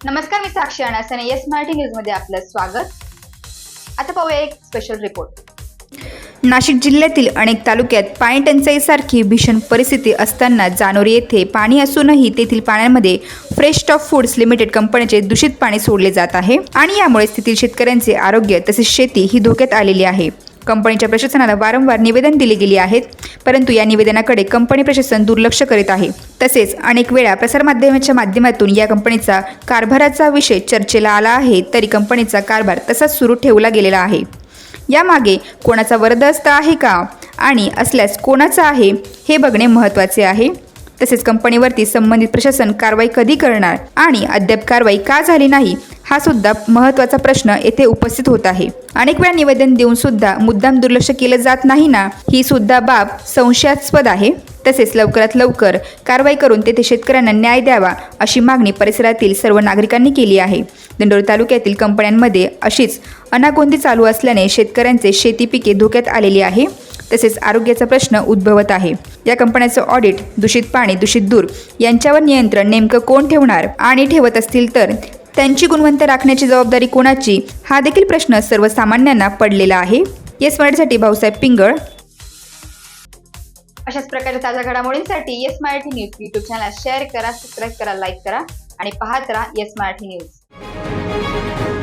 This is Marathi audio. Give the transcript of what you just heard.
नमस्कार, मी साक्षी अनासने. येस मराठी न्यूज मध्ये आपलं स्वागत. आता पाहूया एक स्पेशल रिपोर्ट. नाशिक जिल्ह्यातील अनेक तालुक्यात पाणी टंचाईसारखी भीषण परिस्थिती असताना जानोरी येथे पाणी असूनही तेथील पाण्यामध्ये फ्रेश टॉप फूड्स लिमिटेड कंपनीचे दूषित पाणी सोडले जात आहे आणि यामुळे तेथील शेतकऱ्यांचे आरोग्य तसेच शेती ही धोक्यात आलेली आहे. कंपनीच्या प्रशासनाला वारंवार निवेदन दिले गेले आहेत, परंतु या निवेदनाकडे कंपनी प्रशासन दुर्लक्ष करीत आहे. तसेच अनेक वेळा प्रसारमाध्यमांच्या माध्यमातून या कंपनीचा कारभाराचा विषय चर्चेला आला आहे, तरी कंपनीचा कारभार तसाच सुरू ठेवला गेलेला आहे. यामागे कोणाचा वरदहस्त आहे का आणि असल्यास कोणाचा आहे हे बघणे महत्त्वाचे आहे. तसेच कंपनीवरती संबंधित प्रशासन कारवाई कधी करणार आणि अद्याप कारवाई का झाली नाही हा सुद्धा महत्त्वाचा प्रश्न येथे उपस्थित होत आहे. अनेक वेळा निवेदन देऊन सुद्धा मुद्दाम दुर्लक्ष केलं जात नाही ना, ही सुद्धा बाब संशयास्पद आहे. तसेच लवकरात लवकर कारवाई करून तेथे शेतकऱ्यांना न्याय द्यावा अशी मागणी परिसरातील सर्व नागरिकांनी केली आहे. दिंडोरी तालुक्यातील कंपन्यांमध्ये अशीच अनागोंदी चालू असल्याने शेतकऱ्यांचे शेती पिके धोक्यात आलेली आहे. तसेच आरोग्याचा प्रश्न उद्भवत आहे. या कंपन्यांचं ऑडिट, दूषित पाणी, दूषित धूर यांच्यावर नियंत्रण नेमकं कोण ठेवणार आणि ठेवत असतील तर त्यांची गुणवत्ता राखण्याची जबाबदारी कोणाची हा देखील प्रश्न सर्वसामान्यांना पडलेला आहे. येस मराठीसाठी भाऊसाहेब पिंगळ. अशाच प्रकारच्या ताज्या घडामोडींसाठी yes Marathi news YouTube channel share करा, सबस्क्राईब करा, लाईक करा आणि पाहत राहा येस मराठी न्यूज.